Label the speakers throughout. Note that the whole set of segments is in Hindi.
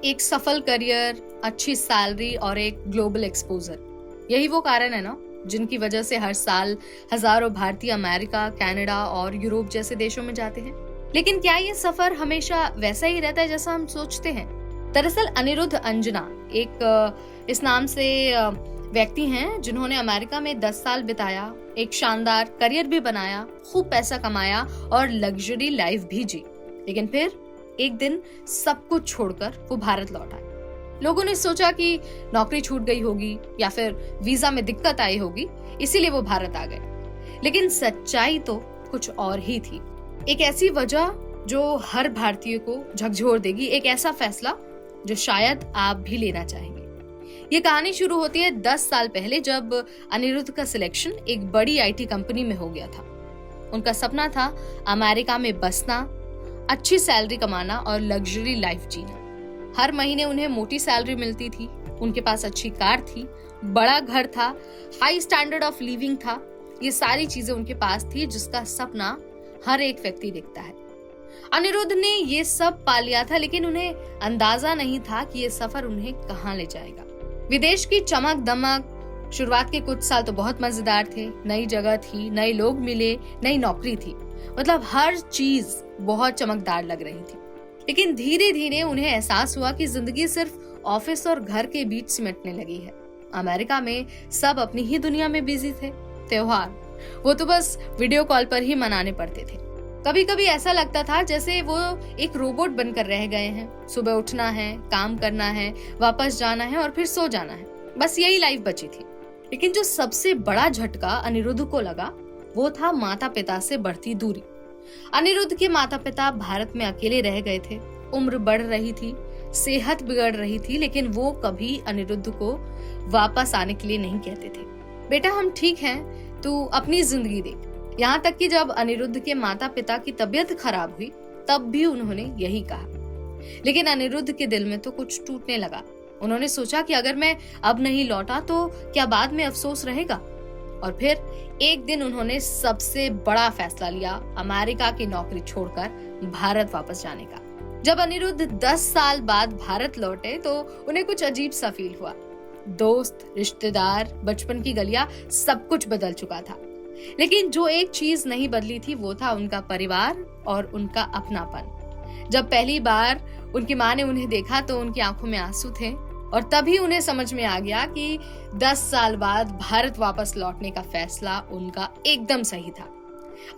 Speaker 1: एक सफल करियर, अच्छी सैलरी और एक ग्लोबल एक्सपोजर, यही वो कारण है ना जिनकी वजह से हर साल हजारों भारतीय अमेरिका, कनाडा और यूरोप जैसे देशों में जाते हैं। लेकिन क्या ये सफर हमेशा वैसा ही रहता है जैसा हम सोचते हैं? दरअसल अनिरुद्ध अंजना एक इस नाम से व्यक्ति हैं जिन्होंने अमेरिका में 10 साल बिताया, एक शानदार करियर भी बनाया, खूब पैसा कमाया और लग्जरी लाइफ भी जी। लेकिन फिर एक दिन सब कुछ छोड़कर वो भारत लौट आए। लोगों ने सोचा कि नौकरी छूट गई होगी या फिर वीजा में दिक्कत आई होगी, इसीलिए वो भारत आ गए। लेकिन सच्चाई तो कुछ और ही थी। एक ऐसी वजह जो हर भारतीय को झकझोर देगी, एक ऐसा फैसला जो शायद आप भी लेना चाहेंगे। ये कहानी शुरू होती है 10 साल पहले, जब अनिरुद्ध का सिलेक्शन एक बड़ी आईटी कंपनी में हो गया था। उनका सपना था अमेरिका में बसना, अच्छी सैलरी कमाना और लग्जरी लाइफ जीना। हर महीने उन्हें मोटी सैलरी मिलती थी, उनके पास अच्छी कार थी, बड़ा घर था, हाई स्टैंडर्ड ऑफ लिविंग था। ये सारी चीजें उनके पास थी जिसका सपना हर एक व्यक्ति देखता है। अनिरुद्ध ने ये सब पा लिया था, लेकिन उन्हें अंदाजा नहीं था कि ये सफर उन्हें कहाँ ले जाएगा। विदेश की चमक दमक, शुरुआत के कुछ साल तो बहुत मजेदार थे। नई जगह थी, नए लोग मिले, नई नौकरी थी, मतलब हर चीज बहुत चमकदार लग रही थी। लेकिन धीरे धीरे उन्हें एहसास हुआ कि जिंदगी सिर्फ ऑफिस और घर के बीच सिमटने लगी है। अमेरिका में सब अपनी ही दुनिया में बिजी थे। त्योहार वो तो बस वीडियो कॉल पर ही मनाने पड़ते थे। कभी कभी ऐसा लगता था जैसे वो एक रोबोट बनकर रह गए हैं। सुबह उठना है, काम करना है, वापस जाना है और फिर सो जाना है, बस यही लाइफ बची थी। लेकिन जो सबसे बड़ा झटका अनिरुद्ध को लगा वो था माता पिता से बढ़ती दूरी। अनिरुद्ध के माता पिता भारत में अकेले रह गए थे। उम्र बढ़ रही थी, सेहत बिगड़ रही थी, लेकिन वो कभी अनिरुद्ध को वापस आने के लिए नहीं कहते थे। बेटा हम ठीक हैं, तू अपनी जिंदगी देख। यहाँ तक कि जब अनिरुद्ध के माता पिता की तबीयत खराब हुई तब भी उन्होंने यही कहा। लेकिन अनिरुद्ध के दिल में तो कुछ टूटने लगा। उन्होंने सोचा कि अगर मैं अब नहीं लौटा तो क्या बाद में अफसोस रहेगा। और फिर एक दिन उन्होंने सबसे बड़ा फैसला लिया, अमेरिका की नौकरी छोड़कर भारत वापस जाने का। जब अनिरुद्ध 10 साल बाद भारत लौटे तो उन्हें कुछ अजीब सा फील हुआ। दोस्त, रिश्तेदार, बचपन की गलियां, सब कुछ बदल चुका था। लेकिन जो एक चीज नहीं बदली थी वो था उनका परिवार और उनका अपनापन। जब पहली बार उनकी माँ ने उन्हें देखा तो उनकी आंखों में आंसू थे और तभी उन्हें समझ में आ गया कि 10 साल बाद भारत वापस लौटने का फैसला उनका एकदम सही था।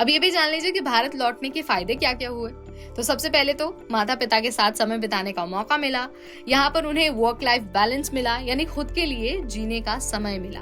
Speaker 1: अब ये भी जान लीजिए कि भारत लौटने के फायदे क्या क्या हुए। तो सबसे पहले तो माता पिता के साथ समय बिताने का मौका मिला। यहाँ पर उन्हें वर्क लाइफ बैलेंस मिला, यानी खुद के लिए जीने का समय मिला।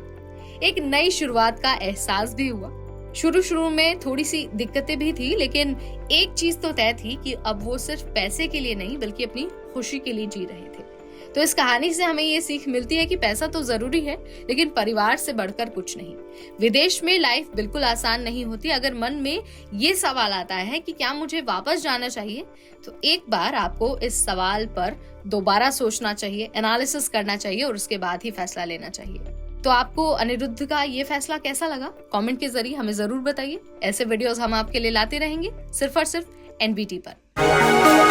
Speaker 1: एक नई शुरुआत का एहसास भी हुआ। शुरू में थोड़ी सी दिक्कतें भी थी, लेकिन एक चीज तो तय थी कि अब वो सिर्फ पैसे के लिए नहीं बल्कि अपनी खुशी के लिए जी रहे थे। तो इस कहानी से हमें ये सीख मिलती है कि पैसा तो जरूरी है, लेकिन परिवार से बढ़कर कुछ नहीं। विदेश में लाइफ बिल्कुल आसान नहीं होती। अगर मन में ये सवाल आता है कि क्या मुझे वापस जाना चाहिए, तो एक बार आपको इस सवाल पर दोबारा सोचना चाहिए, एनालिसिस करना चाहिए और उसके बाद ही फैसला लेना चाहिए। तो आपको अनिरुद्ध का ये फैसला कैसा लगा? कमेंट के जरिए हमें जरूर बताइए। ऐसे वीडियोस हम आपके लिए लाते रहेंगे सिर्फ और सिर्फ एनबीटी पर।